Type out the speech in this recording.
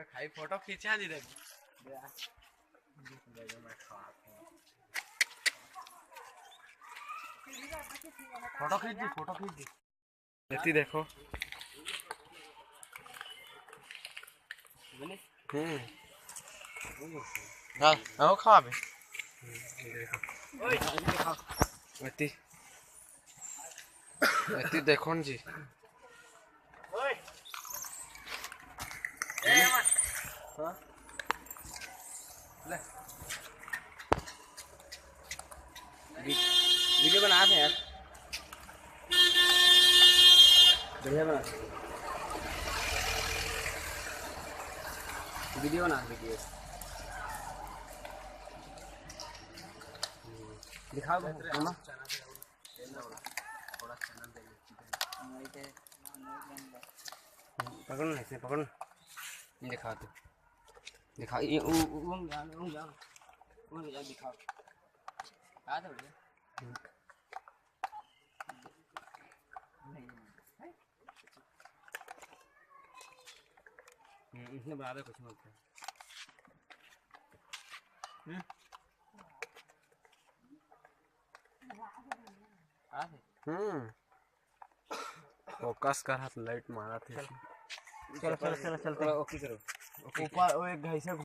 खाई फोटो खींचा दी देखो फोटो खींच दी जैसी देखो आओ खा बे देखो जी वीडियो बना रहे यार बढ़िया बना वीडियो दिखाओ मामा पकड़ो ना इसे पकड़ो ये दिखा दो दिखा ये दिखाओ आ तो इसने बना दे कुछ मत फोकस कर हाथ लाइट मारा थे चलो चलते ओके करो ऊपर वो एक घाई से